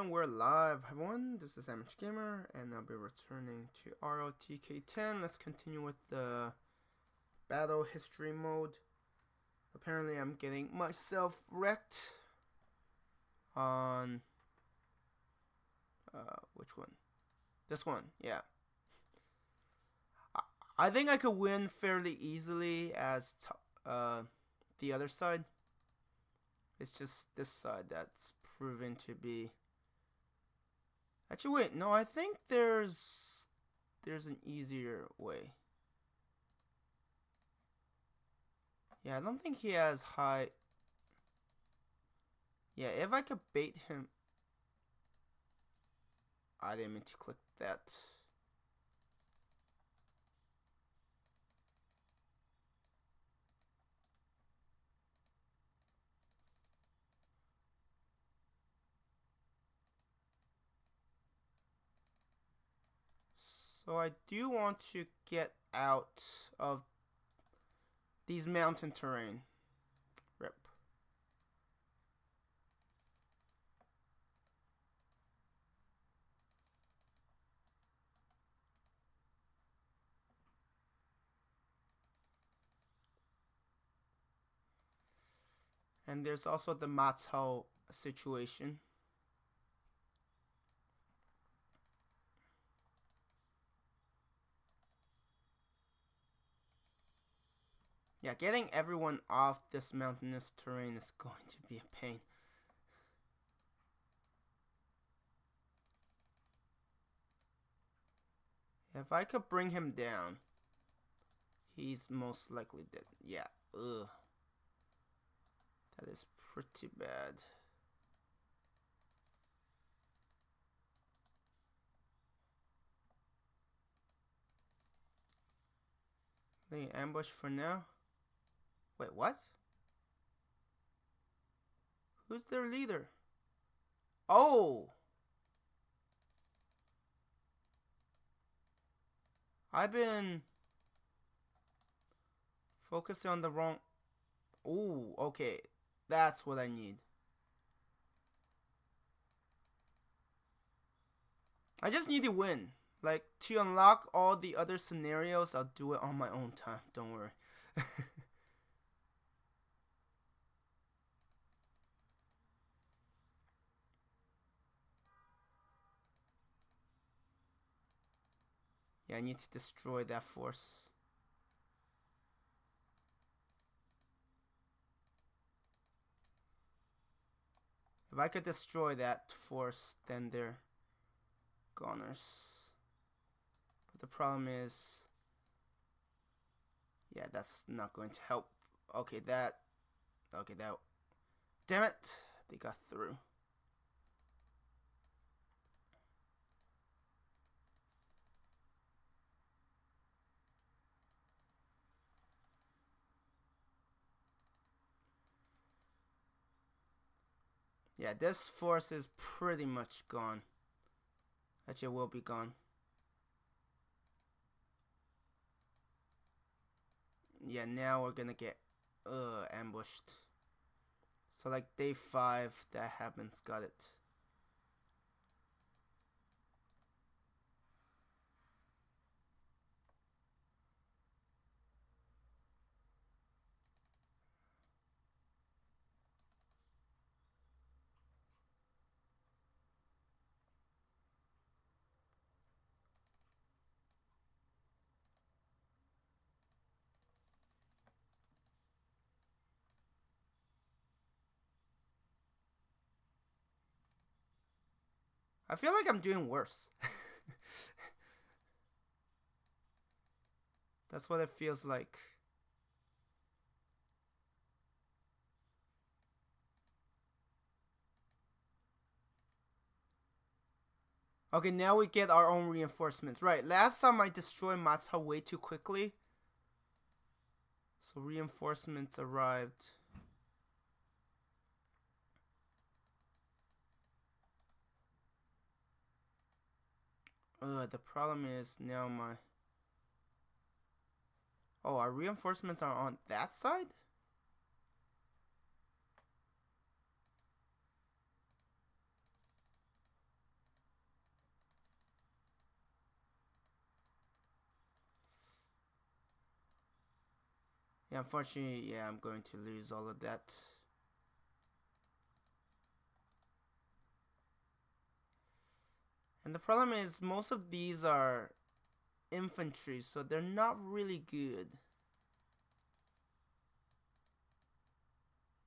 And we're live, everyone. This is Amateur Gamer, and I'll be returning to ROTK X. Let's continue with the battle history mode. Apparently, I'm getting myself wrecked on which one? This one, yeah. I think I could win fairly easily as the other side. It's just this side that's proven to be. Actually, wait, no, I think there's an easier way. Yeah, I don't think he has high. Yeah, if I could bait him. I didn't mean to click that. So I do want to get out of these mountain terrain. Rip. And there's also the Matsuo situation. Yeah, getting everyone off this mountainous terrain is going to be a pain. If I could bring him down, he's most likely dead. Yeah, ugh. That is pretty bad. They ambush for now. Wait, what? Who's their leader? Oh! I've been focusing on the wrong. Ooh, okay. That's what I need. I just need to win. Like, to unlock all the other scenarios, I'll do it on my own time. Don't worry. Yeah, I need to destroy that force. If I could destroy that force, then they're goners. But the problem is, yeah, that's not going to help. Okay, that. Damn it! They got through. Yeah, this force is pretty much gone. Actually, it will be gone. Yeah, now we're gonna get ambushed. So like day 5, that happens. Got it. I feel like I'm doing worse. That's what it feels like. Okay, now we get our own reinforcements. Right, last time I destroyed Matsuo way too quickly. So reinforcements arrived. The problem is now my. Oh, our reinforcements are on that side? Yeah, unfortunately, yeah, I'm going to lose all of that. And the problem is, most of these are infantry, so they're not really good.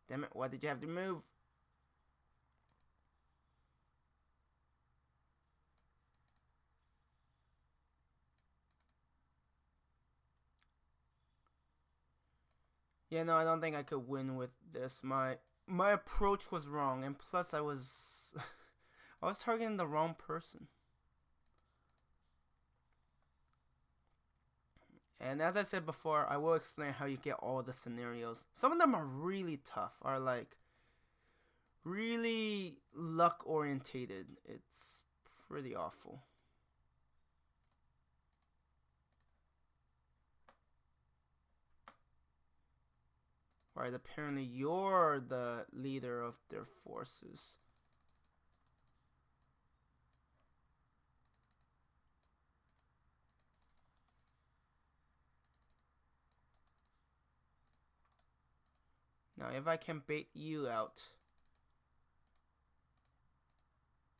Damn it, why did you have to move? Yeah, no, I don't think I could win with this. My approach was wrong, and plus I was I was targeting the wrong person. And as I said before, I will explain how you get all the scenarios. Some of them are really tough, are like really luck orientated. It's pretty awful. Right, apparently you're the leader of their forces. Now, if I can bait you out,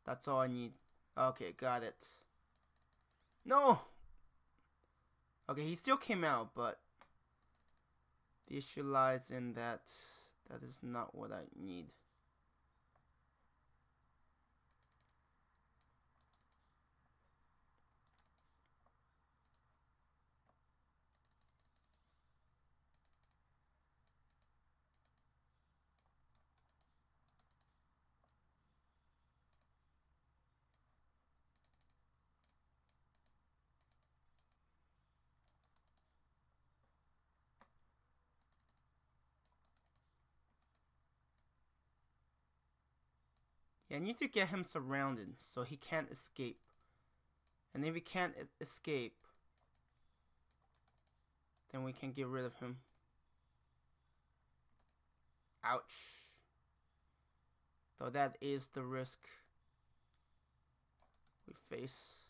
that's all I need. Okay, got it. No! Okay, he still came out, but the issue lies in that is not what I need. Yeah, I need to get him surrounded so he can't escape. And if he can't escape, then we can get rid of him. Ouch. Though that is the risk we face.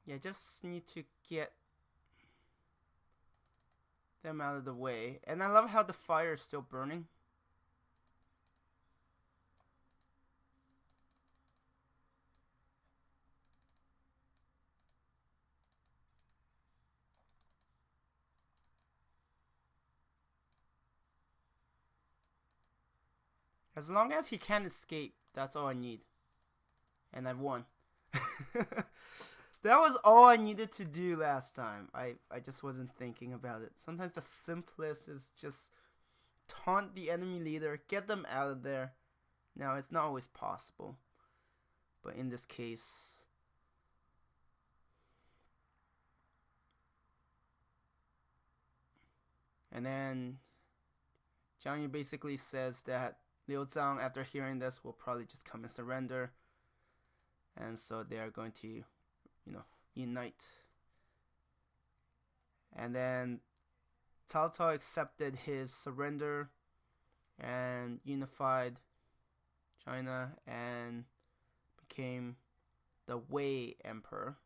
Yeah, just need to get them out of the way. And I love how the fire is still burning. As long as he can't escape, that's all I need. And I've won. That was all I needed to do last time. I just wasn't thinking about it. Sometimes the simplest is just taunt the enemy leader, get them out of there. Now, it's not always possible. But in this case... And then Jiang Yu basically says that Liu Zhang, after hearing this, will probably just come and surrender. And so they are going to, unite. And then Cao Cao accepted his surrender and unified China and became the Wei Emperor.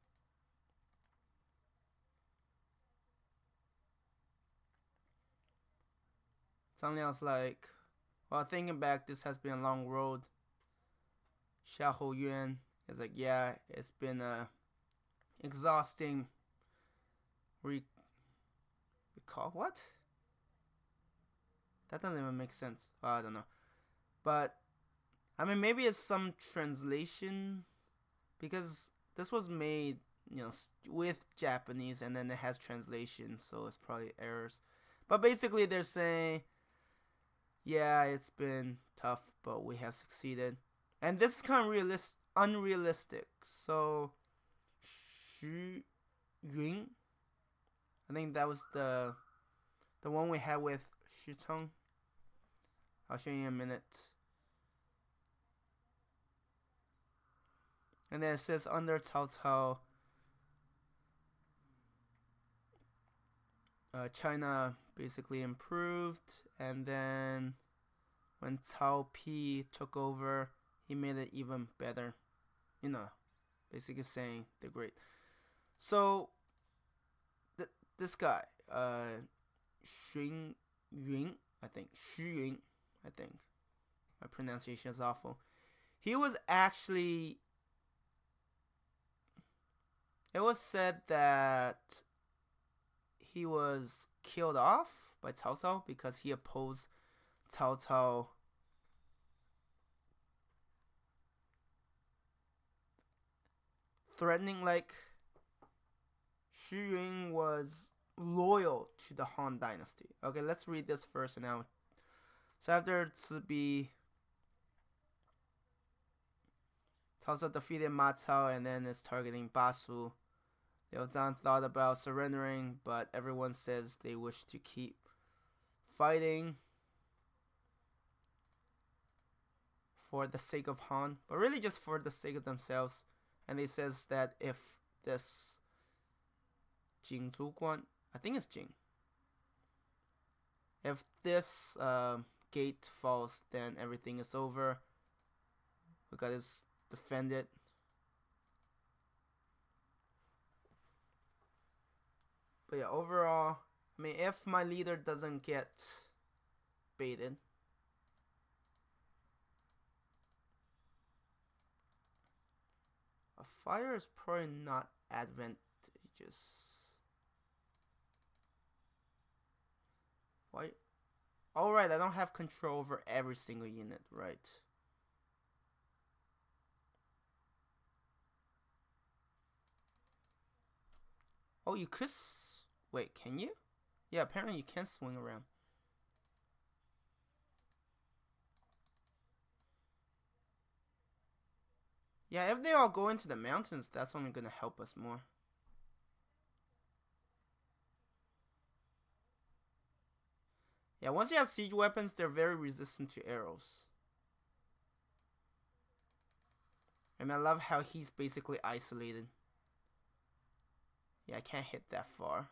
Zhang Liao's like, well, thinking back, this has been a long road. Xia Houyuan is like, yeah, it's been a exhausting recall. What? That doesn't even make sense. Well, I don't know. But, I mean, maybe it's some translation. Because this was made, with Japanese. And then it has translation. So it's probably errors. But basically they're saying, yeah, it's been tough, but we have succeeded. And this is kind of unrealistic. So, Xu Yun, I think that was the one we had with Shitong. I'll show you in a minute. And then it says under Cao Cao, China basically improved, and then when Cao Pi took over, he made it even better. You know, basically saying they're great. So this guy, Xu Yun, I think. My pronunciation is awful. He was actually. It was said that he was killed off by Cao Cao because he opposed Cao Cao threatening, like Xu Yun was loyal to the Han Dynasty. Okay, let's read this first now. So after Ci Cao Cao defeated Ma Cao and then is targeting Basu. Liu Zhang thought about surrendering, but everyone says they wish to keep fighting for the sake of Han, but really just for the sake of themselves. And he says that if this Jing Zuguan, I think it's Jing, if this gate falls, then everything is over. We gotta defend it. But yeah, overall, I mean, if my leader doesn't get baited, a fire is probably not advantageous. Why? Alright, I don't have control over every single unit, right? Oh, you could. Wait, can you? Yeah, apparently you can swing around. Yeah, if they all go into the mountains, that's only gonna help us more. Yeah, once you have siege weapons, they're very resistant to arrows. And I love how he's basically isolated. Yeah, I can't hit that far.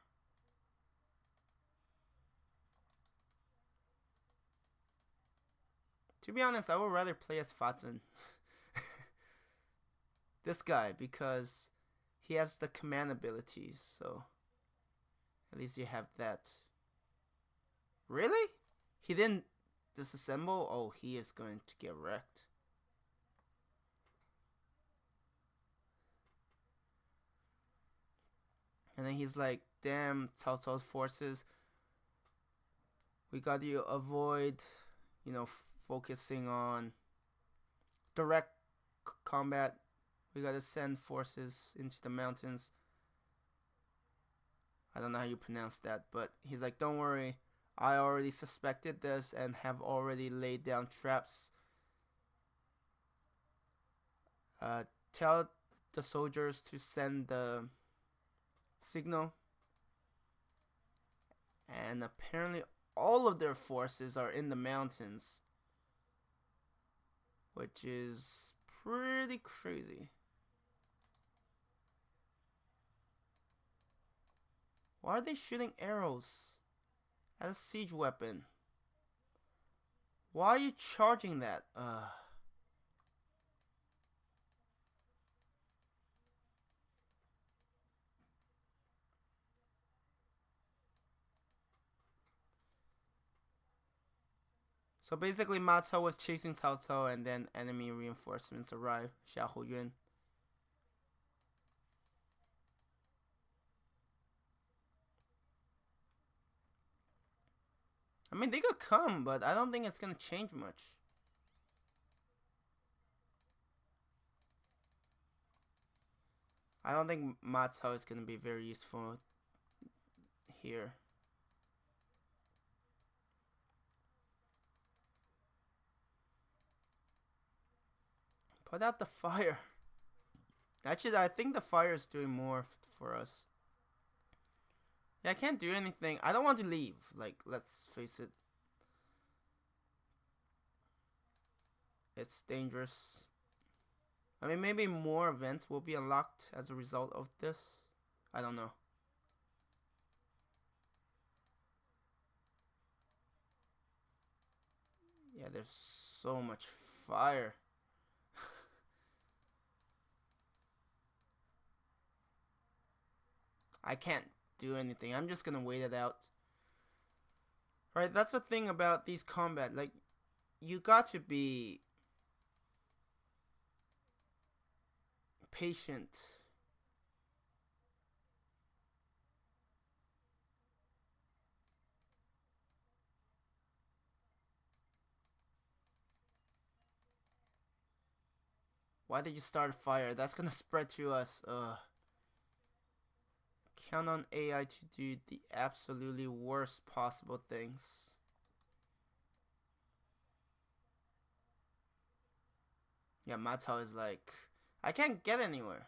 To be honest, I would rather play as Fatzin. This guy, because he has the command abilities, so at least you have that. Really? He didn't disassemble? Oh, he is going to get wrecked. And then he's like, damn, Cao Cao's forces. We got to avoid, you know, focusing on direct combat. We got to send forces into the mountains. I don't know how you pronounce that, but he's like, don't worry. I already suspected this and have already laid down traps. Tell the soldiers to send the signal. And apparently all of their forces are in the mountains, which is pretty crazy. Why are they shooting arrows as a siege weapon? Why are you charging that? So basically, Ma Cao was chasing Cao Cao, and then enemy reinforcements arrived. Xiahou Yuan. I mean, they could come, but I don't think it's gonna change much. I don't think Ma Cao is gonna be very useful here. Put out the fire. Actually, I think the fire is doing more for us. Yeah, I can't do anything. I don't want to leave. Like, let's face it. it's dangerous. I mean, maybe more events will be unlocked as a result of this. I don't know. Yeah, there's so much fire. I can't do anything. I'm just gonna wait it out. Right, that's the thing about these combat. Like, you got to be patient. Why did you start a fire? That's gonna spread to us. Count on AI to do the absolutely worst possible things. Yeah, Matao is like, I can't get anywhere.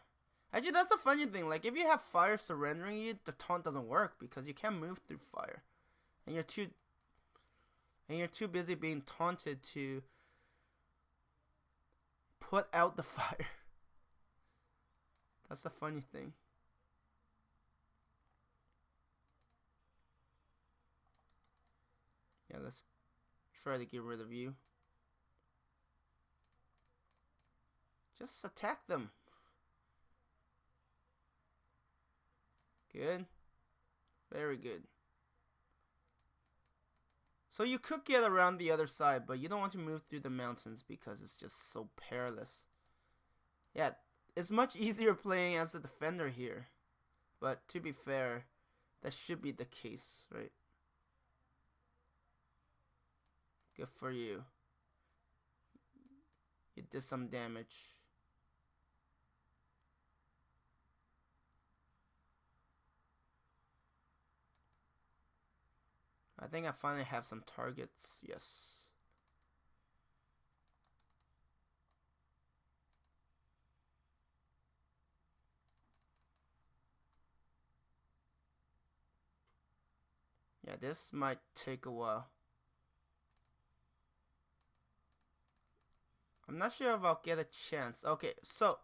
Actually, that's a funny thing. Like, if you have fire surrendering you, the taunt doesn't work because you can't move through fire, and you're too busy being taunted to put out the fire. That's the funny thing. Yeah, let's try to get rid of you. Just attack them. Good. Very good. So you could get around the other side, but you don't want to move through the mountains because it's just so perilous. Yeah, it's much easier playing as a defender here. But to be fair, that should be the case, right? Good for you. You did some damage. I think I finally have some targets. Yes. Yeah, this might take a while. I'm not sure if I'll get a chance. Okay, so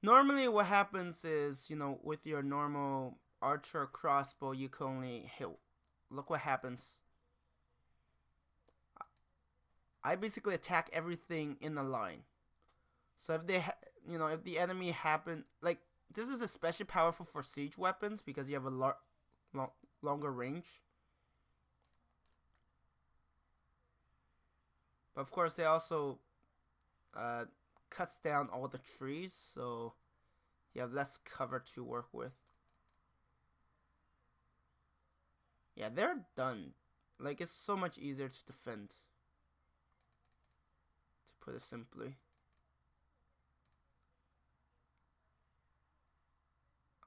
normally what happens is, with your normal archer crossbow, you can only hit. Look what happens. I basically attack everything in the line. So if they, if the enemy happen, like, this is especially powerful for siege weapons because you have a longer range. But of course, they also cuts down all the trees, so you have less cover to work with. Yeah, they're done. Like, it's so much easier to defend, to put it simply.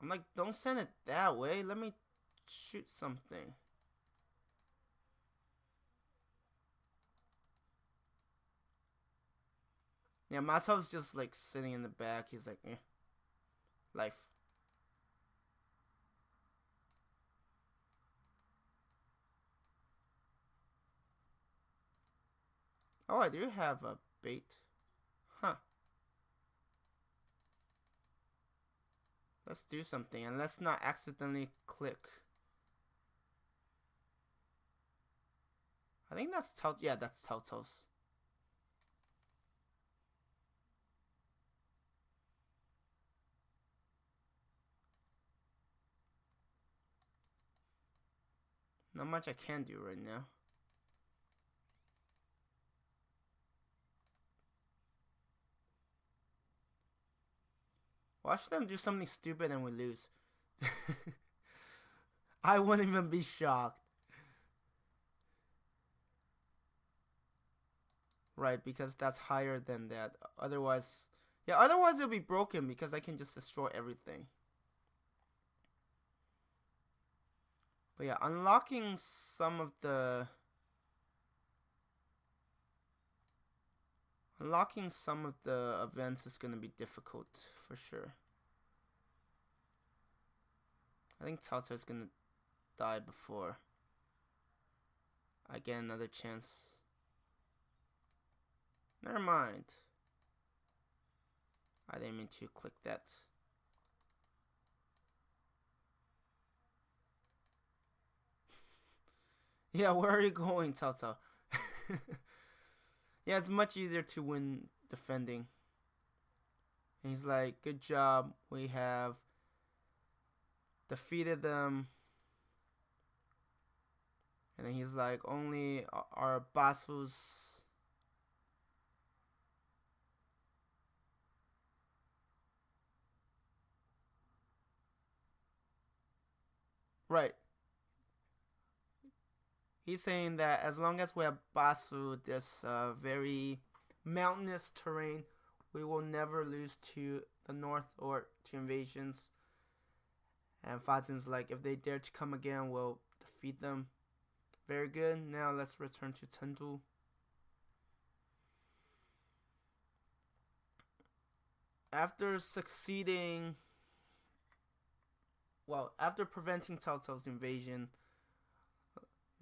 I'm like, don't send it that way. Let me shoot something. Yeah, Matao's just like sitting in the back. He's like, life. Oh, I do have a bait. Huh. Let's do something and let's not accidentally click. I think that's Tao. Yeah, that's Tao's. Not much I can do right now. Watch them do something stupid and we lose. I wouldn't even be shocked. Right, because that's higher than that. Otherwise, yeah, otherwise it'll be broken because I can just destroy everything. But yeah, unlocking some of the events is going to be difficult for sure. I think Cao is going to die before I get another chance. Never mind. I didn't mean to click that. Yeah, where are you going, Cao Cao? Yeah, it's much easier to win defending. And he's like, good job. We have defeated them. And then he's like, only our Basus. Right. He's saying that as long as we have Basu, this very mountainous terrain, we will never lose to the north or to invasions. And Fazin's like, if they dare to come again, we'll defeat them. Very good. Now let's return to Chengdu. After preventing Cao Cao's invasion,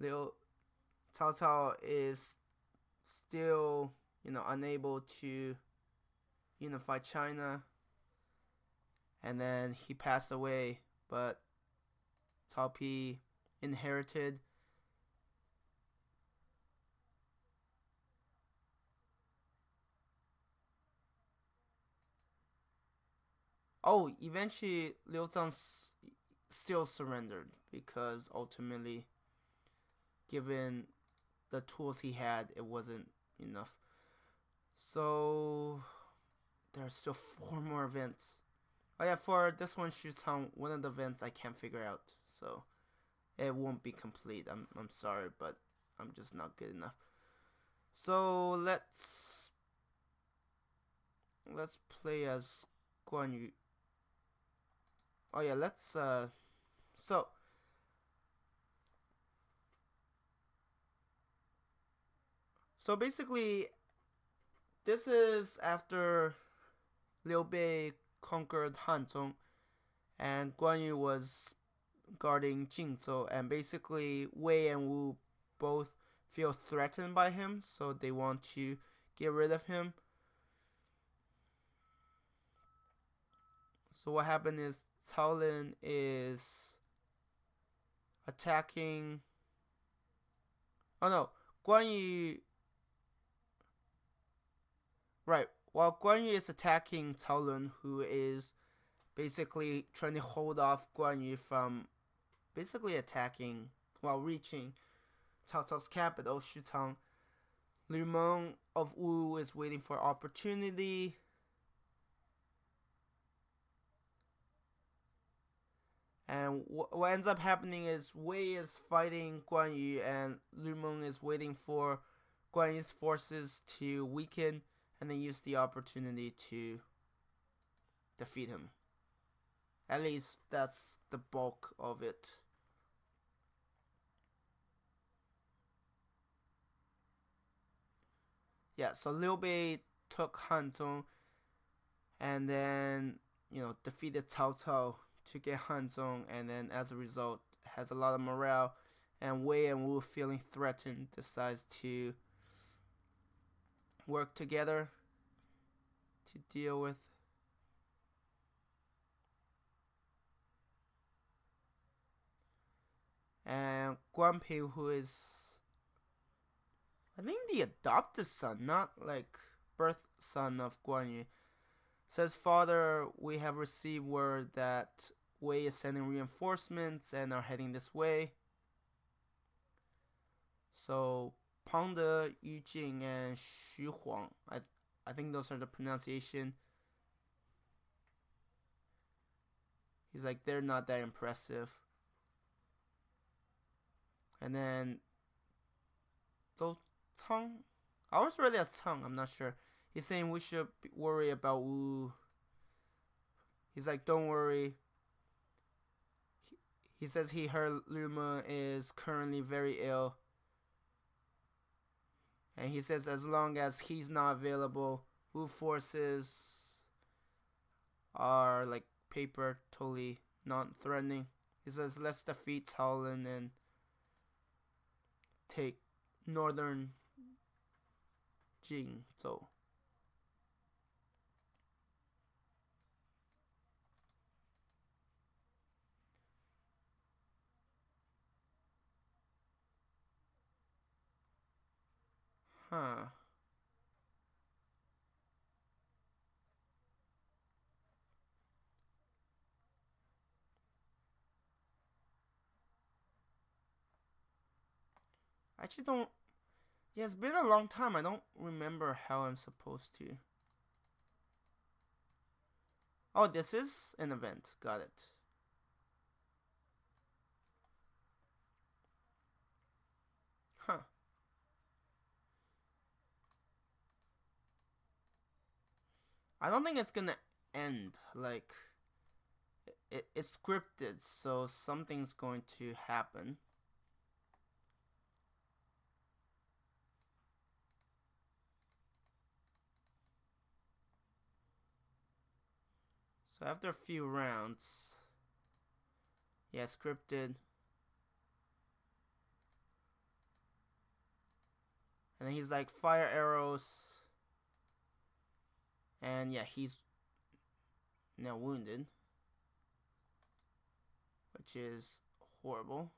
Cao Cao is still, unable to unify China. And then he passed away, but Cao Pi inherited eventually Liu Zhang still surrendered because ultimately, given the tools he had, it wasn't enough. So there's still 4 more events. Oh yeah, for this one, Shutang, one of the events I can't figure out, so it won't be complete. I'm sorry, but I'm just not good enough. So let's play as Guan Yu. Oh yeah, let's so basically this is after Liu Bei conquered Hanzhong and Guan Yu was guarding Jingzhou, and basically Wei and Wu both feel threatened by him, so they want to get rid of him. So what happened is Cao Lin is attacking. Oh no, Guan Yu. Right, while Guan Yu is attacking Cao Lin, who is basically trying to hold off Guan Yu from basically attacking while reaching Cao Cao's capital, Shutang. Lu Meng of Wu is waiting for opportunity. And what ends up happening is Wei is fighting Guan Yu and Lu Meng is waiting for Guan Yu's forces to weaken and then use the opportunity to defeat him. At least that's the bulk of it. Yeah, so Liu Bei took Hanzhong and then, defeated Cao Cao to get Hanzhong, and then as a result has a lot of morale, and Wei and Wu, feeling threatened, decides to work together to deal with. And Guan Pei, who is, I think, the adopted son, not like birth son of Guan Yu, says, "Father, we have received word that Wei is sending reinforcements and are heading this way." So Pang De, Yu Jing, and Xu Huang, I think those are the pronunciation. He's like, they're not that impressive. And then Zhou Cang, I was read as Cang, I'm not sure. He's saying we should worry about Wu. He's like, don't worry. He says he heard Lu Meng is currently very ill. And he says as long as he's not available, Wu forces are like paper, totally non-threatening. He says let's defeat Cao Lin and take northern Jing. So. Huh. I actually don't. Yeah, it's been a long time. I don't remember how I'm supposed to. Oh, this is an event. Got it. Huh. I don't think it's gonna end. Like, it's scripted, so something's going to happen. So after a few rounds, yeah, scripted. And then he's like, fire arrows. And yeah, he's now wounded, which is horrible.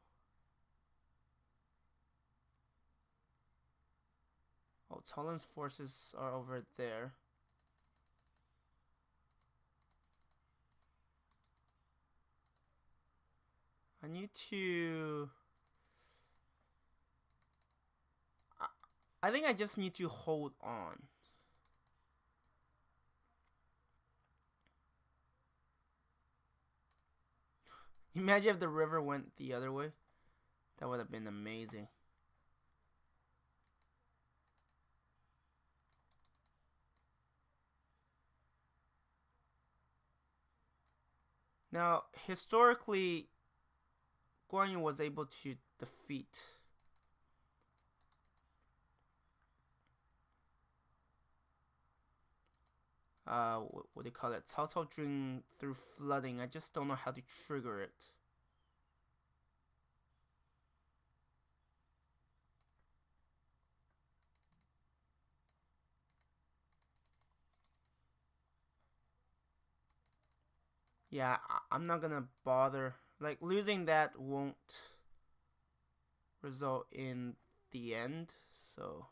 Oh, Toland's forces are over there. I need to... I think I just need to hold on. Imagine if the river went the other way. That would have been amazing. Now, historically, Guan Yu was able to defeat what do you call it? Cao Cao Jing through flooding. I just don't know how to trigger it. Yeah, I'm not gonna bother. Like, losing that won't result in the end, so...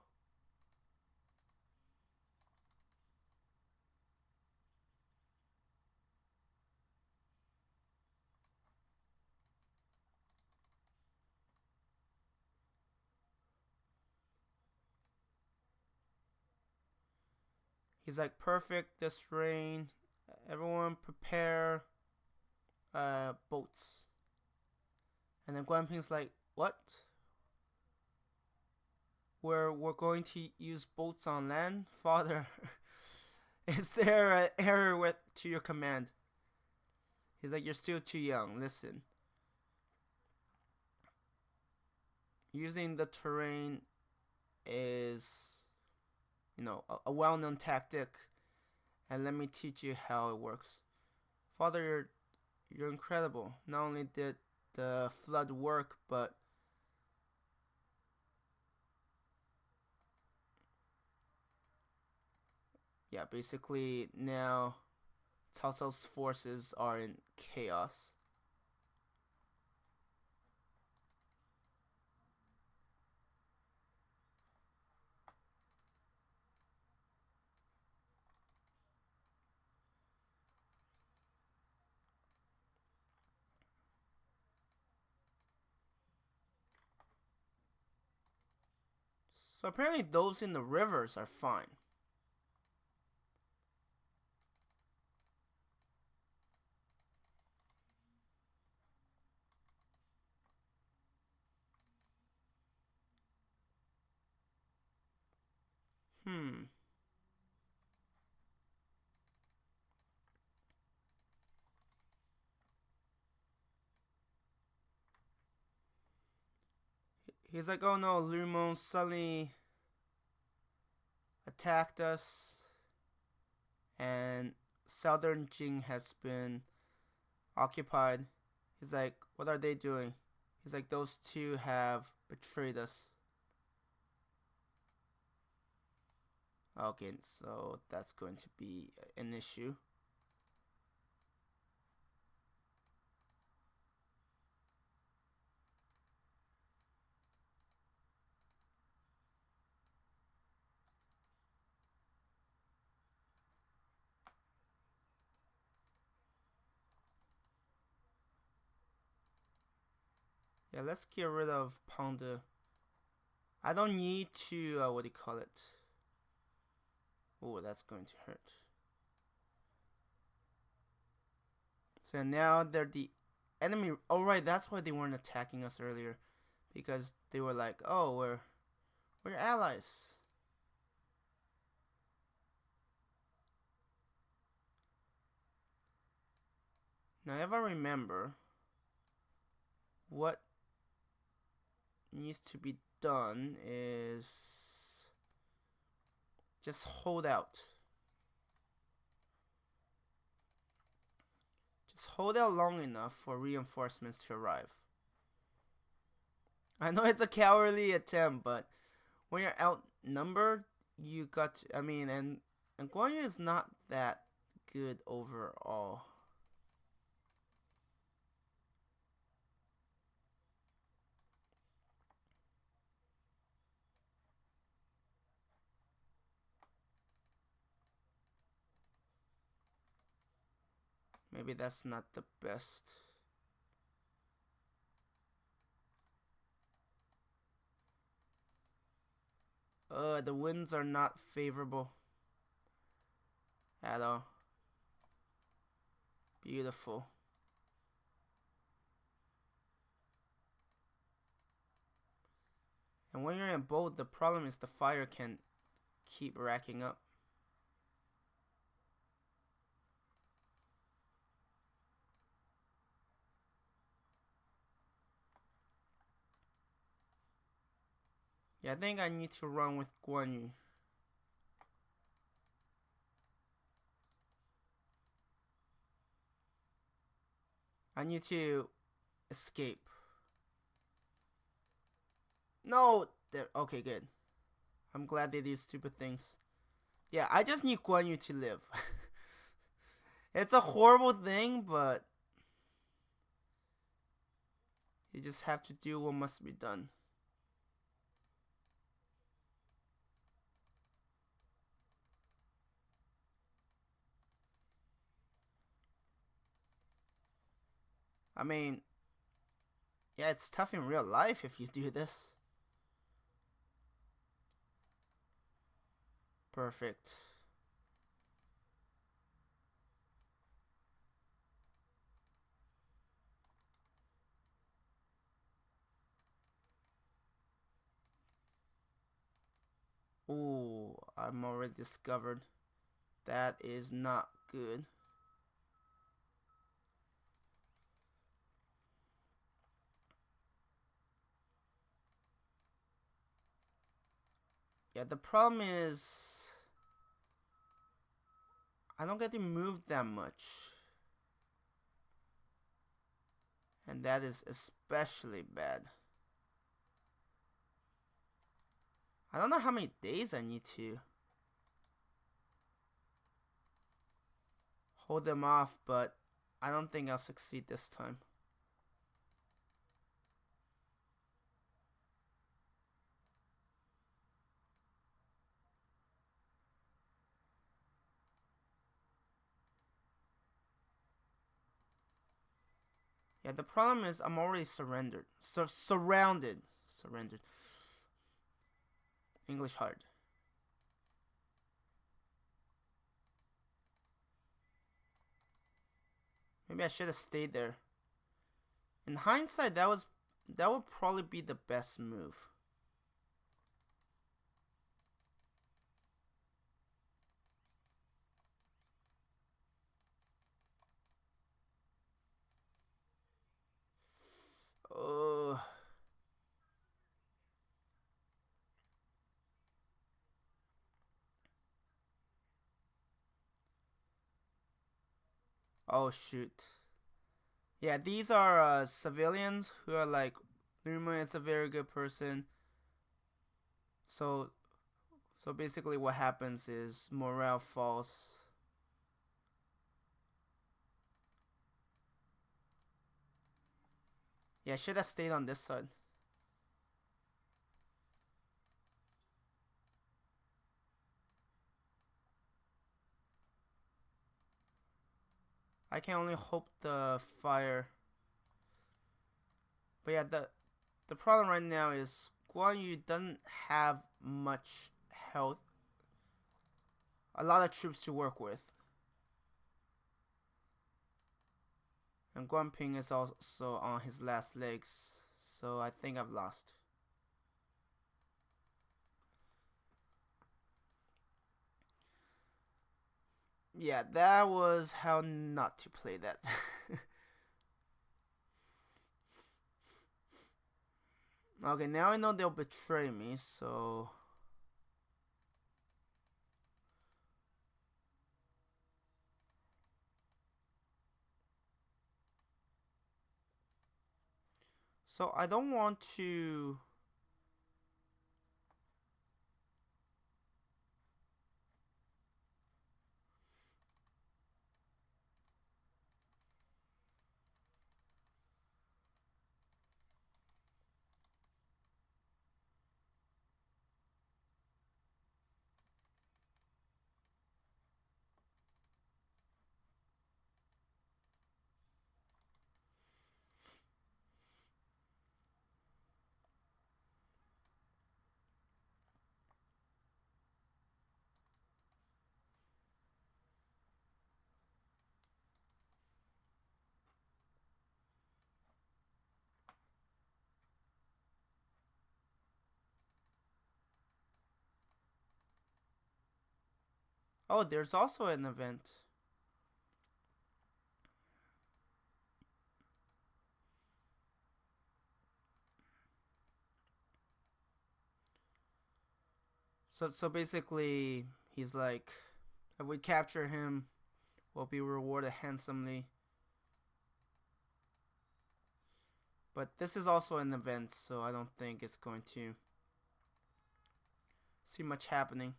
He's like, perfect, this rain. Everyone prepare boats. And then Guan Ping's like, what? We're going to use boats on land? Father, is there an error to your command? He's like, you're still too young, listen. Using the terrain is, you know, a well-known tactic, and let me teach you how it works. Father, you're incredible. Not only did the flood work, but yeah, basically now Cao Cao's forces are in chaos. So apparently those in the rivers are fine. He's like, oh no, Lumon suddenly attacked us, and southern Jing has been occupied. He's like, what are they doing? He's like, those two have betrayed us. Okay, so that's going to be an issue. Yeah, let's get rid of Pounder. I don't need to, what do you call it? Oh, that's going to hurt. So now they're the enemy. Oh, right, that's why they weren't attacking us earlier. Because they were like, oh, we're allies. Now, if I remember, what needs to be done is just hold out. Just hold out long enough for reinforcements to arrive. I know it's a cowardly attempt, but when you're outnumbered, you got to, I mean, and Guan Yu is not that good overall. Maybe that's not the best. The winds are not favorable at all. Beautiful. And when you're in bold, the problem is the fire can keep racking up. Yeah, I think I need to run with Guan Yu. I need to escape. No! Okay, good. I'm glad they do stupid things. Yeah, I just need Guan Yu to live. It's a horrible thing, but you just have to do what must be done. I mean, yeah, it's tough in real life if you do this. Perfect. Ooh, I'm already discovered. That is not good. Yeah, the problem is I don't get to move that much. And that is especially bad. I don't know how many days I need to hold them off, but I don't think I'll succeed this time. Yeah, the problem is I'm already surrendered. Surrounded. Surrendered. English hard. Maybe I should have stayed there. In hindsight, that would probably be the best move. Oh. Oh shoot. Yeah, these are civilians who are like, Luma is a very good person. So So basically what happens is morale falls. Yeah, I should have stayed on this side. I can only hope the fire. But yeah, the problem right now is Guan Yu doesn't have much health. A lot of troops to work with. And Guan Ping is also on his last legs. So I think I've lost. Yeah, that was how not to play that. Okay, now I know they'll betray me, so... So I don't want to... Oh, there's also an event. So basically, he's like, if we capture him, we'll be rewarded handsomely. But this is also an event, so I don't think it's going to see much happening.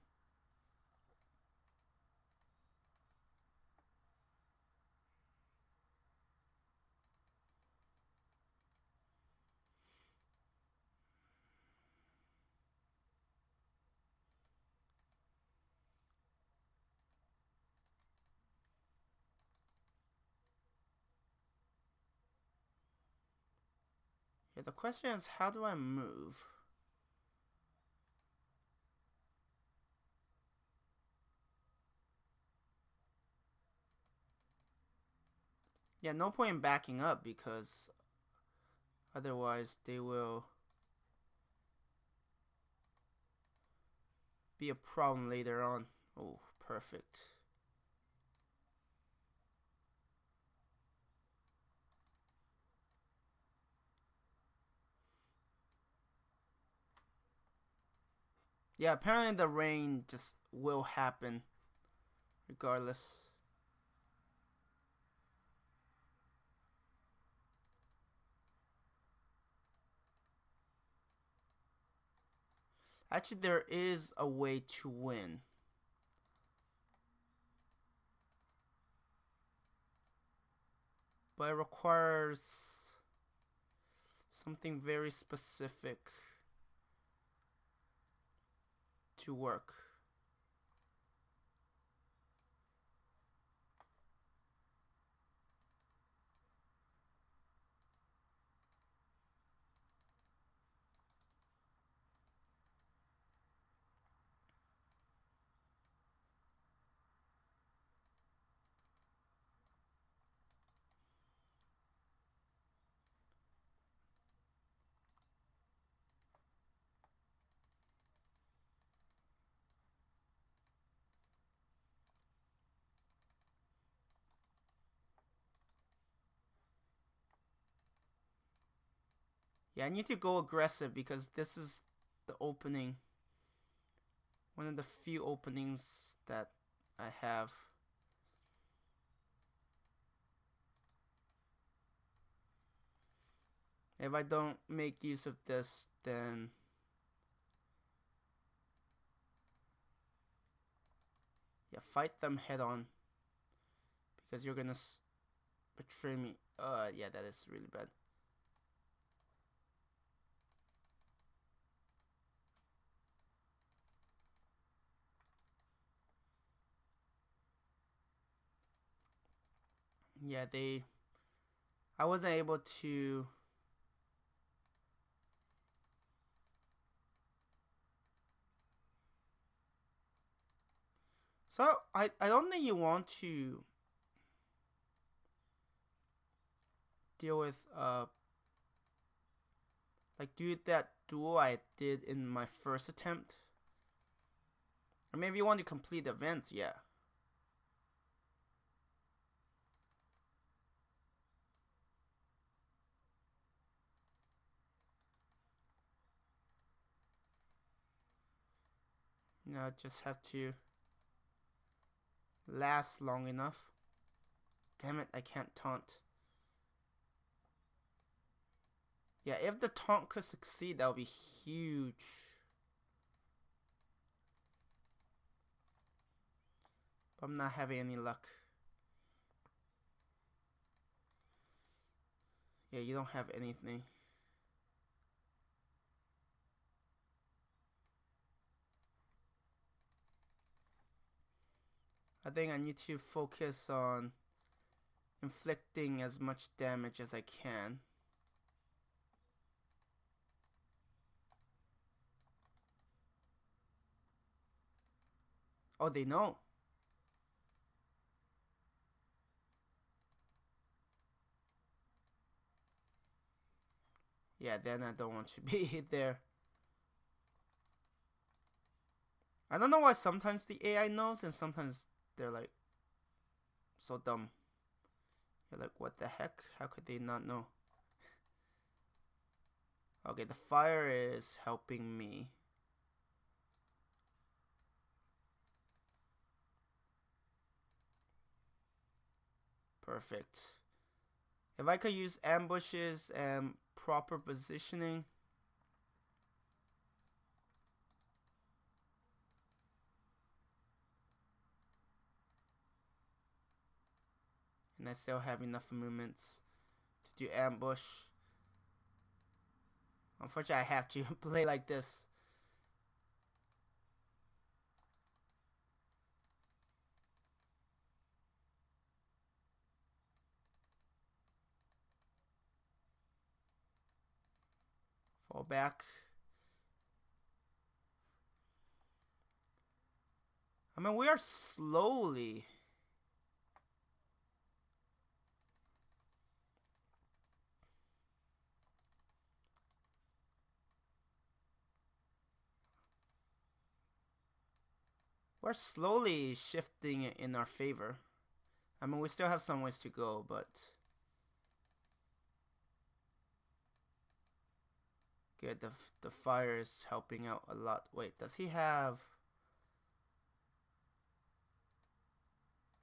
Yeah, the question is, how do I move? Yeah, no point in backing up because otherwise they will be a problem later on. Oh, perfect. Yeah, apparently the rain just will happen regardless. Actually, there is a way to win. But it requires something very specific to work. Yeah, I need to go aggressive because this is the opening. One of the few openings that I have. If I don't make use of this, then Yeah, fight them head on. Because you're gonna betray me. Yeah, that is really bad. Yeah, I wasn't able to. So I don't think you want to deal with like do that duel I did in my first attempt. Or maybe you want to complete events, yeah. You know, just have to last long enough. Damn it, I can't taunt. Yeah, if the taunt could succeed, that would be huge. But I'm not having any luck. Yeah, you don't have anything. I think I need to focus on inflicting as much damage as I can. Oh, they know. Yeah, then I don't want to be there. I don't know why sometimes the AI knows and sometimes they're like so dumb. You're like, what the heck? How could they not know? Okay, the fire is helping me. Perfect. If I could use ambushes and proper positioning. And I still have enough movements to do ambush. Unfortunately, I have to play like this. Fall back. I mean, we are slowly. We're slowly shifting in our favor. I mean, we still have some ways to go, but good. The fire is helping out a lot. Wait, does he have?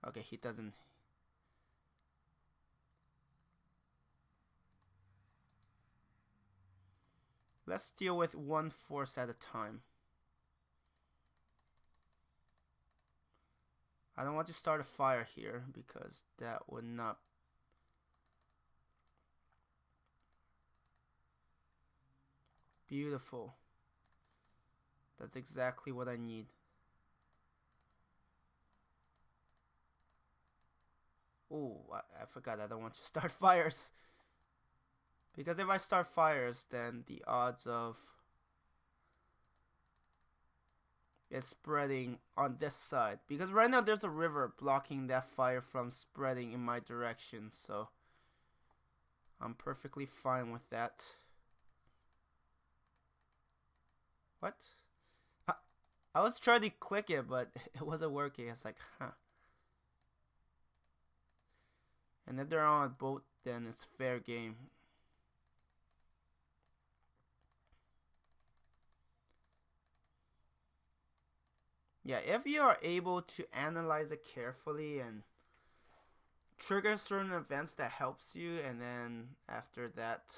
Okay, he doesn't. Let's deal with one force at a time. I don't want to start a fire here because that would not. Beautiful. That's exactly what I need. Oh, I forgot I don't want to start fires. Because if I start fires, then the odds of it spreading on this side. Because right now there's a river blocking that fire from spreading in my direction. So I'm perfectly fine with that. What? I was trying to click it, but it wasn't working. It's like, huh. And if they're on a boat, then it's fair game. Yeah, if you are able to analyze it carefully and trigger certain events that helps you, and then after that,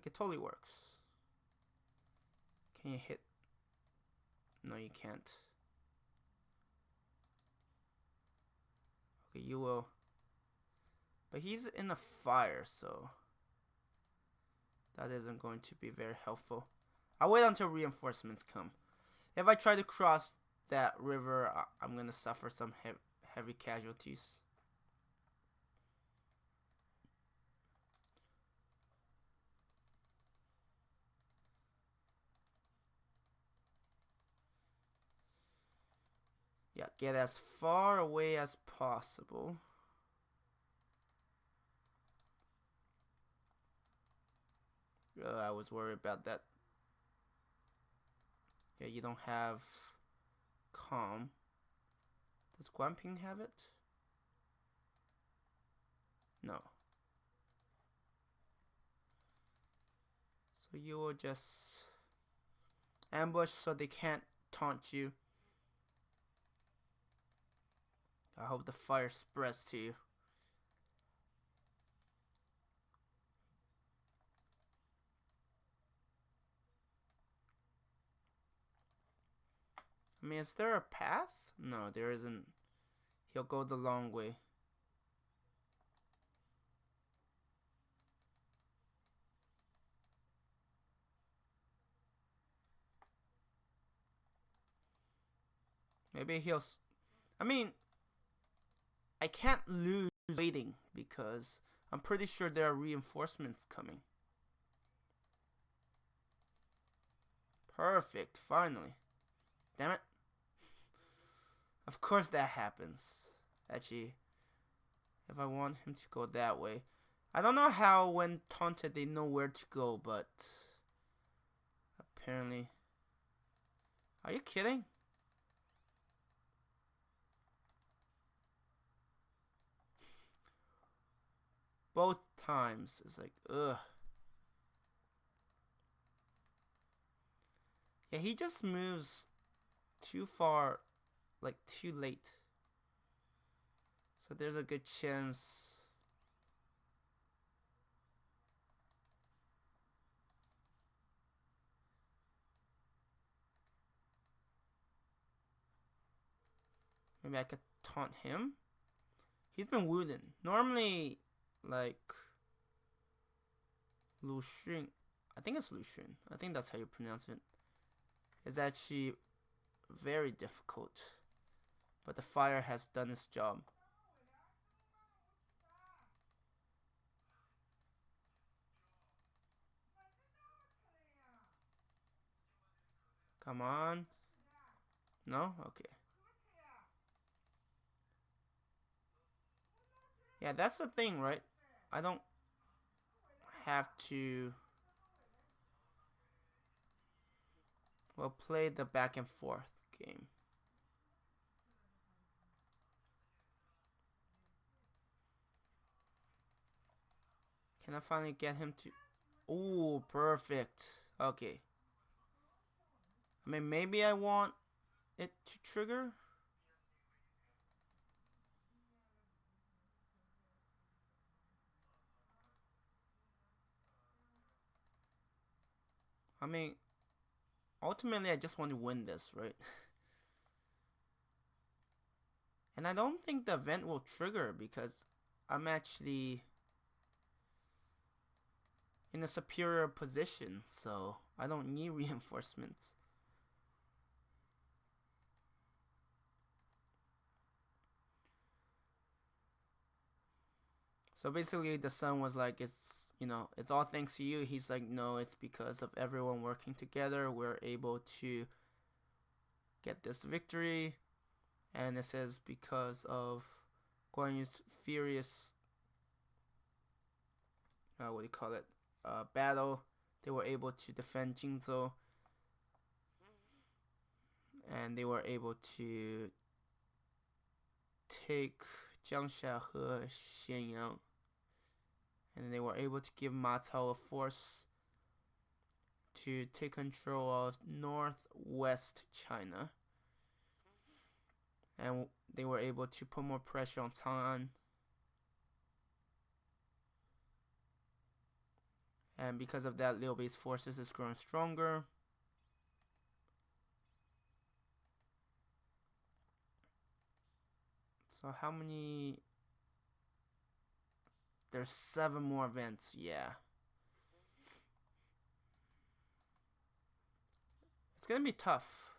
Like, it totally works. Can you hit? No, you can't. Okay, you will. But he's in the fire, so that isn't going to be very helpful. I'll wait until reinforcements come. If I try to cross that river, I'm gonna suffer some heavy casualties. Yeah, get as far away as possible. I was worried about that. Yeah, you don't have calm. Does Guanping have it? No. So you will just ambush so they can't taunt you. I hope the fire spreads to you. I mean, is there a path? No, there isn't. He'll go the long way. Maybe he'll... I mean, I can't lose waiting because I'm pretty sure there are reinforcements coming. Perfect, finally. Damn it. Of course that happens. Actually, if I want him to go that way. I don't know how when taunted they know where to go, but apparently. Are you kidding? Both times. It's like, ugh. Yeah, he just moves too far, like too late. So there's a good chance. Maybe I could taunt him. He's been wounded. Normally, like Lu Xun, I think it's Lu Xun. I think that's how you pronounce it. It's actually very difficult. But the fire has done its job. Come on. No? Okay. Yeah, that's the thing, right? I don't have to... Well, play the back and forth game. Can I finally get him to... Ooh, perfect. Okay. I mean, maybe I want it to trigger? I mean, ultimately I just want to win this, right? And I don't think the event will trigger because I'm actually in a superior position, so I don't need reinforcements. So basically the son was like, it's, you know, it's all thanks to you. He's like, no, it's because of everyone working together. We're able to get this victory. And it says because of Guan Yu's furious, what do you call it, battle, they were able to defend Jingzhou. And they were able to take Jiangxia and Xianyang. And they were able to give Ma Cao a force to take control of northwest China. And they were able to put more pressure on Chang'an. And because of that, Liu Bei's forces is growing stronger. So how many? There's 7 more events, yeah. It's gonna be tough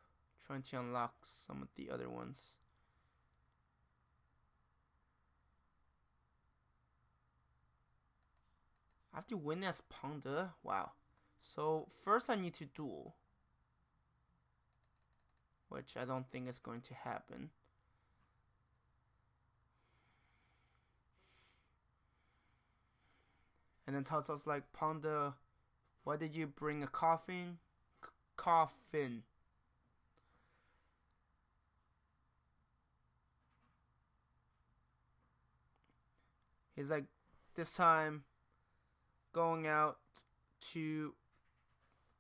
trying to unlock some of the other ones. I have to win as Pangde? Wow. So first I need to duel, which I don't think is going to happen. And then Cao Cao's like, Pangde, why did you bring a coffin? Coffin. He's like, this time going out to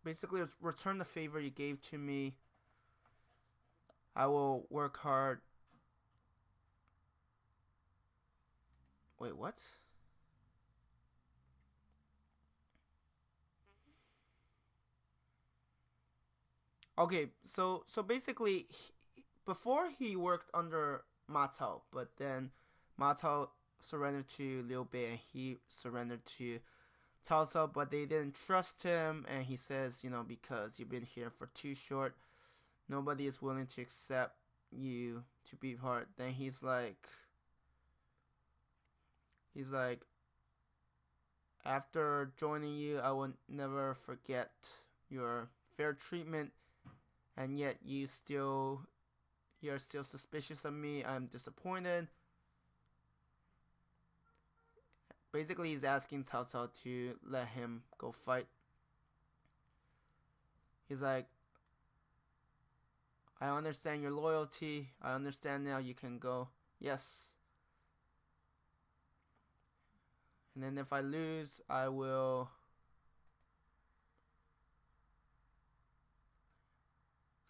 basically return the favor you gave to me. I will work hard. Wait, what? Okay, so basically, before he worked under Ma Cao, but then Ma Cao surrendered to Liu Bei and he surrendered to Cao Cao, but they didn't trust him, and he says, you know, because you've been here for too short, nobody is willing to accept you to be part. Then he's like, after joining you, I will never forget your fair treatment, and yet you're still suspicious of me. I'm disappointed. Basically, he's asking Cao Cao to let him go fight. He's like, I understand your loyalty. I understand now, you can go. Yes. And then if I lose, I will...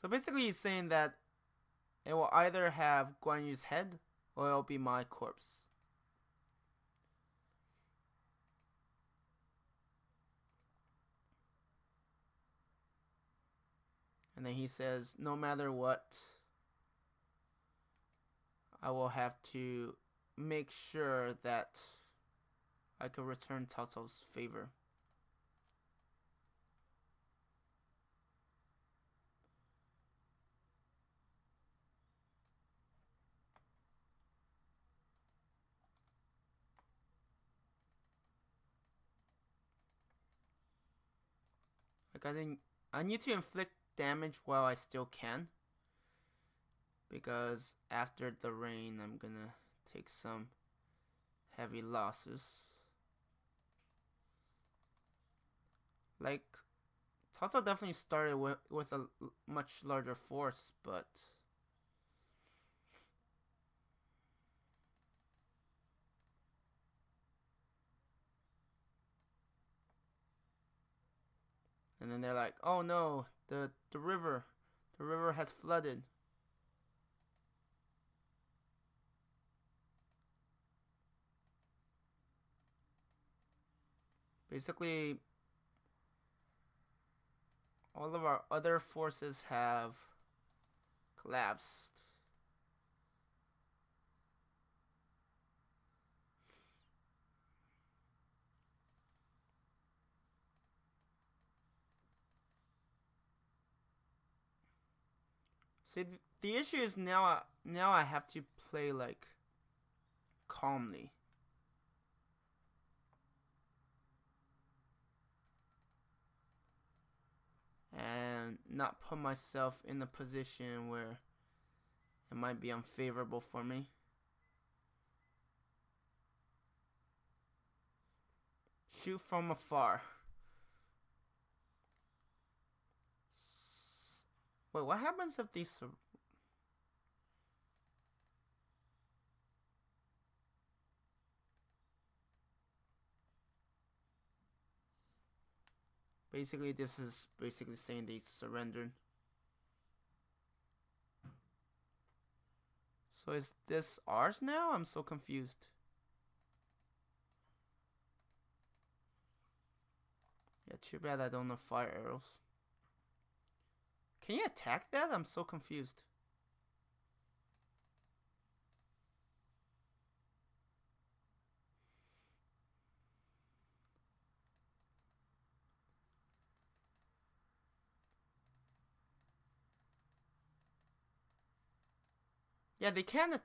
So basically he's saying that it will either have Guan Yu's head or it'll be my corpse. And then he says, no matter what, I will have to make sure that I can return Cao Cao's favor. Like, I need to inflict damage while I still can, because after the rain I'm gonna take some heavy losses. Like, Cao Cao definitely started with a much larger force, but and then they're like, oh no, the river has flooded. Basically, all of our other forces have collapsed. See, the issue is now I have to play like calmly. And not put myself in a position where it might be unfavorable for me. Shoot from afar. Wait, what happens if these... Basically, this is basically saying they surrendered. So is this ours now? I'm so confused. Yeah, too bad I don't know fire arrows. Can you attack that? I'm so confused. Yeah, they can't.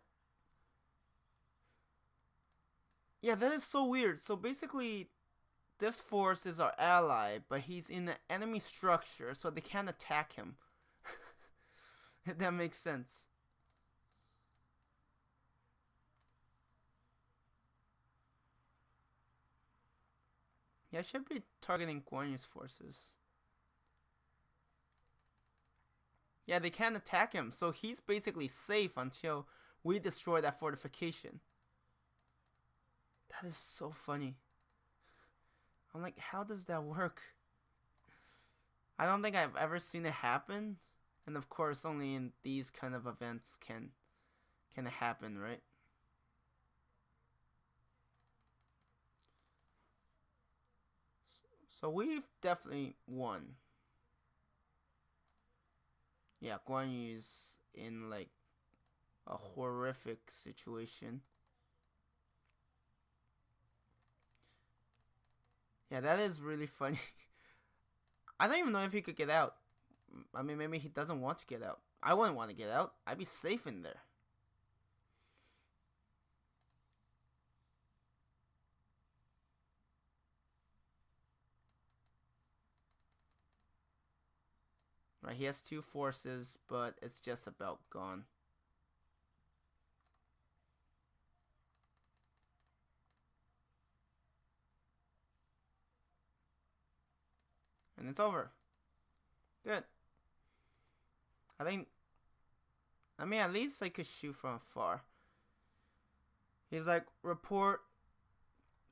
Yeah, that is so weird. So basically, this force is our ally, but he's in the enemy structure, so they can't attack him. If that makes sense. Yeah, I should be targeting Guan Yu's forces. Yeah, they can't attack him, so he's basically safe until we destroy that fortification. That is so funny. I'm like, how does that work? I don't think I've ever seen it happen. And of course, only in these kind of events can it happen, right? So we've definitely won. Yeah, Guan Yu's in like a horrific situation. Yeah, that is really funny. I don't even know if he could get out. I mean, maybe he doesn't want to get out. I wouldn't want to get out. I'd be safe in there. Right, he has 2 forces, but it's just about gone. And it's over. Good. I mean, at least I could shoot from afar. He's like, report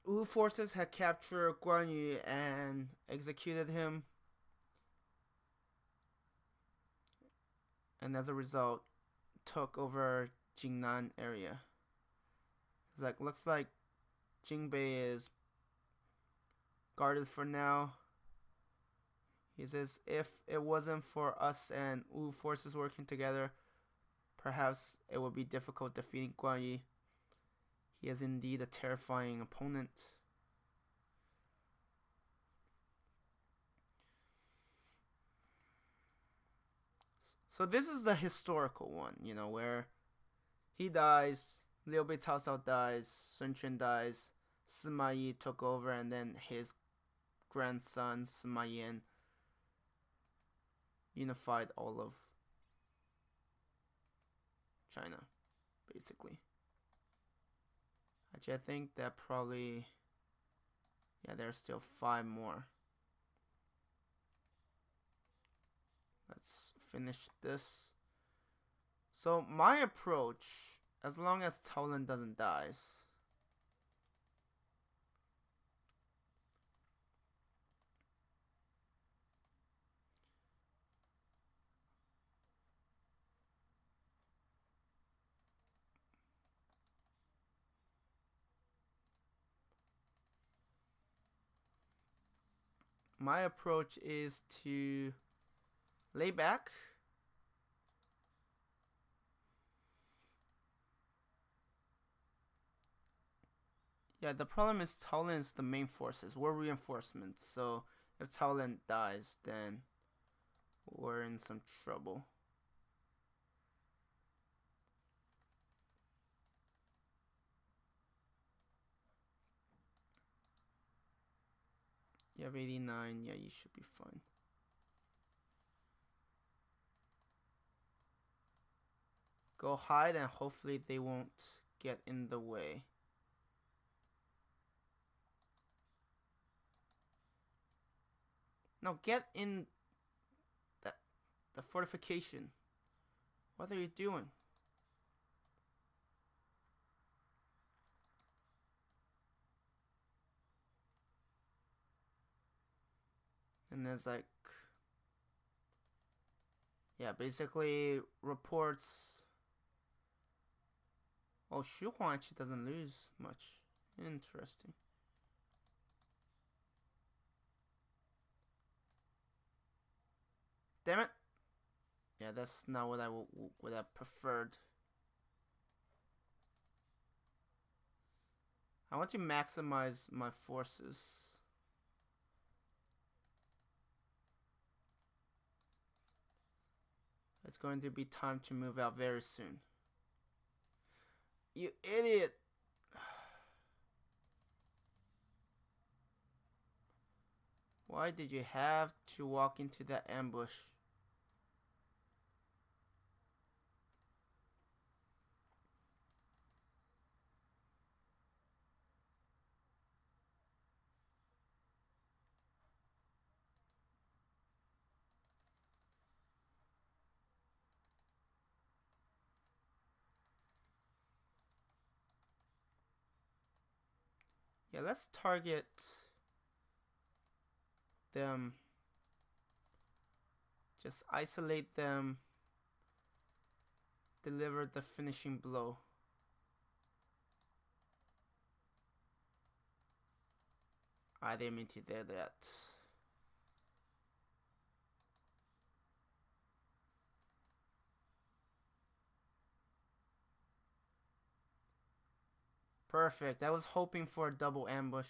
Wu forces had captured Guan Yu and executed him. And as a result, took over Jingnan area. He's like, looks like Jingbei is guarded for now. He says, if it wasn't for us and Wu forces working together, perhaps it would be difficult defeating Guan Yu. He is indeed a terrifying opponent. So this is the historical one, you know, where he dies, Liu Bei Cao Cao dies, Sun Quan dies, Sima Yi took over, and then his grandson Sima Yan unified all of China, basically. Actually, I think that probably, yeah, there's still 5 more. Let's finish this. So my approach, as long as Cao Ren doesn't die, my approach is to lay back. Yeah, the problem is Cao Ren is the main forces. We're reinforcements. So if Cao Ren dies, then we're in some trouble. You have 89. Yeah, you should be fine. Go hide and hopefully they won't get in the way. No, get in the fortification. What are you doing? And there's like, yeah, basically reports. Oh, Xu Huang actually doesn't lose much. Interesting. Damn it. Yeah, that's not what I would have preferred. I want to maximize my forces. It's going to be time to move out very soon. You idiot! Why did you have to walk into that ambush? Yeah, let's target them. Just isolate them. Deliver the finishing blow. I didn't mean to do that. Perfect. I was hoping for a double ambush.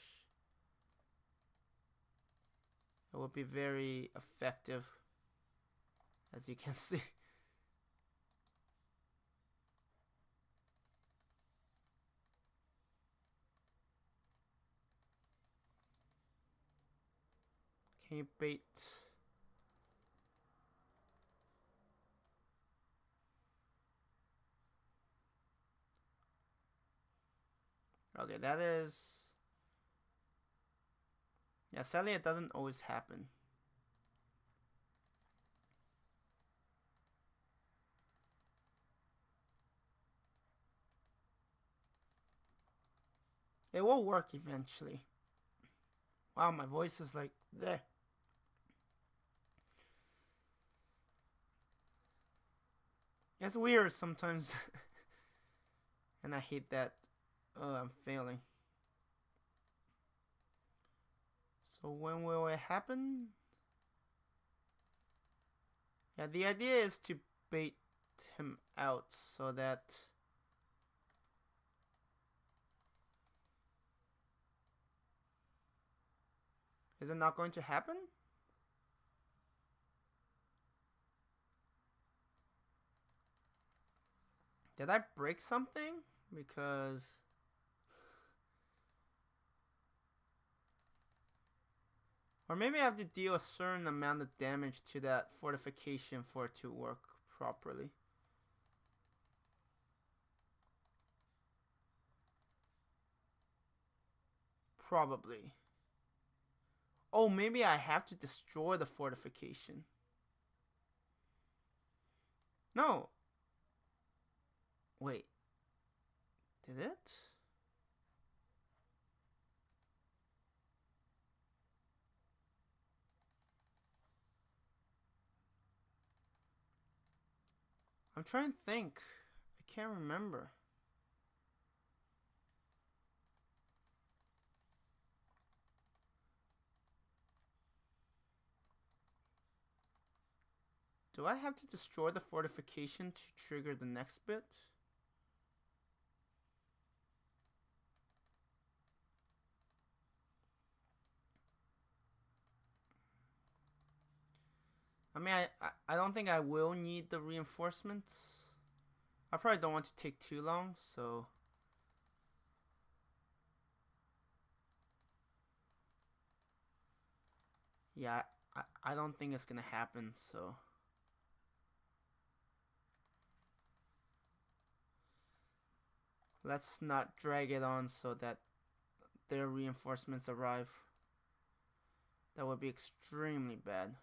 It would be very effective, as you can see. Can you bait? Okay, that is... Yeah, sadly it doesn't always happen. It will work eventually. Wow, my voice is like there. It's weird sometimes. And I hate that. Oh, I'm failing. So when will it happen? Yeah, the idea is to bait him out so that... Is it not going to happen? Did I break something? Because... Or maybe I have to deal a certain amount of damage to that fortification for it to work properly. Probably. Oh, maybe I have to destroy the fortification. No. Wait. Did it? I'm trying to think. I can't remember. Do I have to destroy the fortification to trigger the next bit? I mean, I don't think I will need the reinforcements. I probably don't want to take too long, so... Yeah, I don't think it's gonna happen, so... Let's not drag it on so that their reinforcements arrive. That would be extremely bad.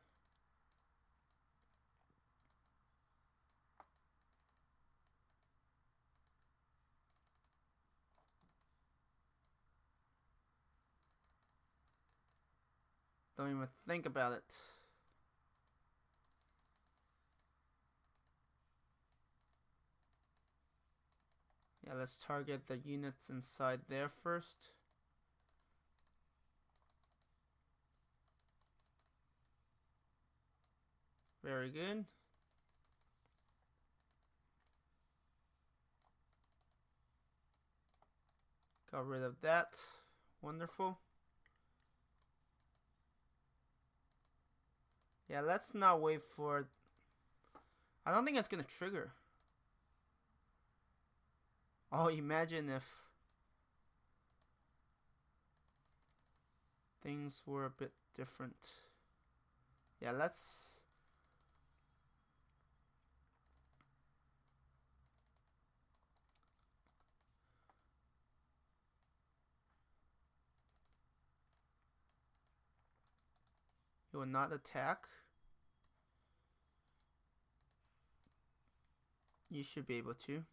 Don't even think about it. Yeah, let's target the units inside there first. Very good. Got rid of that. Wonderful. Yeah, let's not wait for... I don't think it's gonna trigger. Oh, imagine if things were a bit different. Yeah, let's... You will not attack. You should be able to.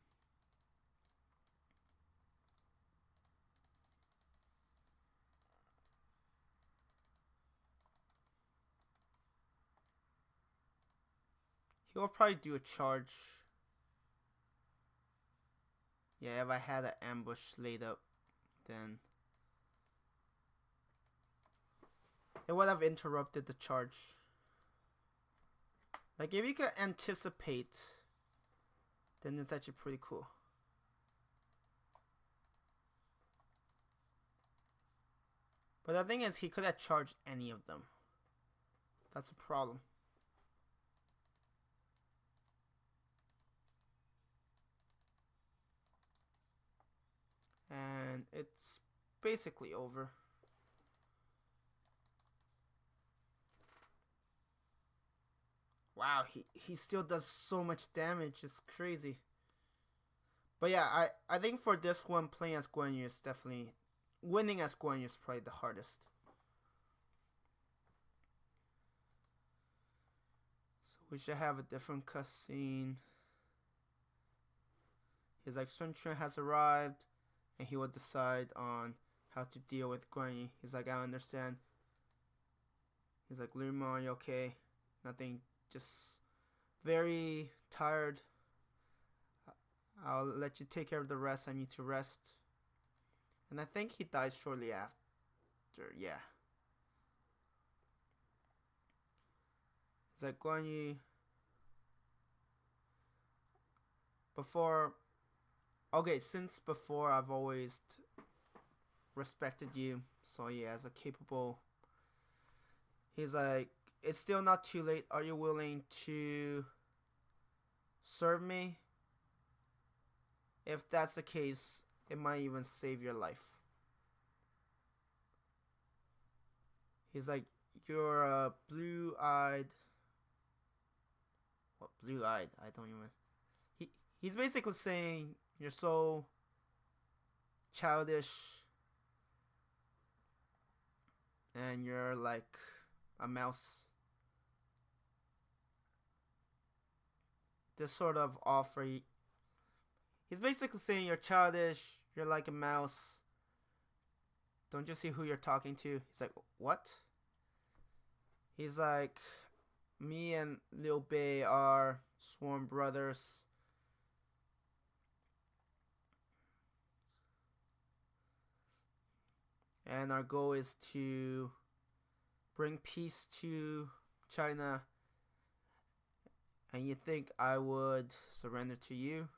He'll probably do a charge. Yeah, if I had an ambush laid up, then it would have interrupted the charge. Like, if you could anticipate, then it's actually pretty cool. But the thing is, he could have charged any of them. That's a problem. And it's basically over. Wow, he still does so much damage. It's crazy. But yeah, I think for this one, playing as Guan Yu is definitely... Winning as Guan Yu is probably the hardest. So we should have a different cutscene. He's like, Sun Quan has arrived, and he will decide on how to deal with Guan Yu. He's like, I understand. He's like, Liu Ma, are you okay? Nothing, just very tired. I'll let you take care of the rest. I need to rest. And I think he dies shortly after, yeah. It's like, Guan Yu, before, okay, since before I've always respected you, so yeah, as a capable, he's like, it's still not too late. Are you willing to serve me? If that's the case, it might even save your life. He's like, you're a blue-eyed... What, blue-eyed? I don't even... He's basically saying, you're so childish. And you're like a mouse. This sort of offer... He's basically saying you're childish, you're like a mouse. Don't you see who you're talking to? He's like, what? He's like, me and Liu Bei are sworn brothers. And our goal is to bring peace to China. And you think I would surrender to you?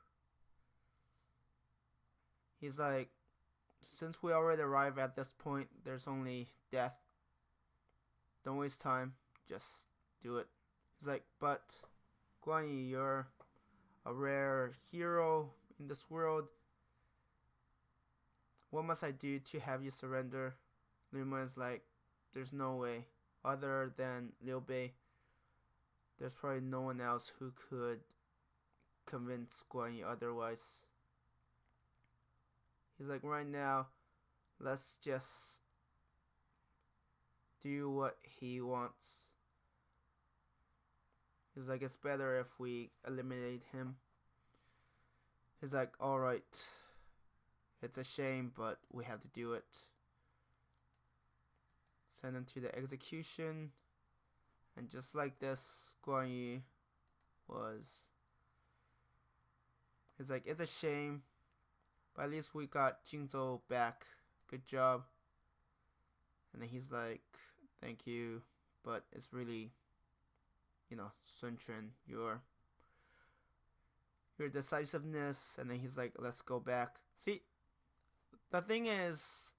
He's like, since we already arrived at this point, there's only death. Don't waste time. Just do it. He's like, but Guan Yu, you're a rare hero in this world. What must I do to have you surrender? Liu Ma is like, there's no way. Other than Liu Bei, there's probably no one else who could convince Guan Yu otherwise. He's like, right now, let's just do what he wants. He's like, it's better if we eliminate him. He's like, alright. It's a shame, but we have to do it. Send him to the execution. And just like this, Guan Yu was... He's like, it's a shame, but at least we got Jingzhou back. Good job. And then he's like, thank you, but it's really, Sun Quan, your decisiveness. And then he's like, let's go back. See, the thing is,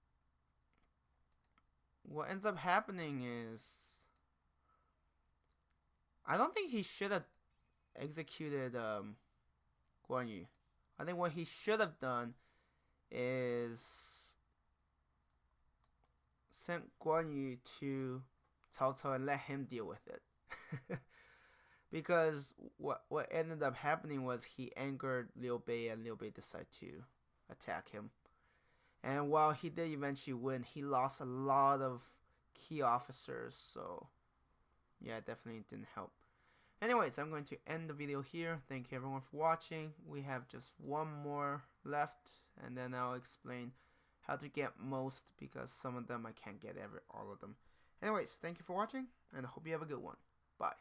what ends up happening is, I don't think he should have executed Guan Yu. I think what he should have done is sent Guan Yu to Cao Cao and let him deal with it. Because what ended up happening was he angered Liu Bei, and Liu Bei decided to attack him. And while he did eventually win, he lost a lot of key officers. So yeah, it definitely didn't help. Anyways, I'm going to end the video here. Thank you everyone for watching. We have just one more left, and then I'll explain how to get most, because some of them I can't get all of them. Anyways, thank you for watching, and I hope you have a good one. Bye.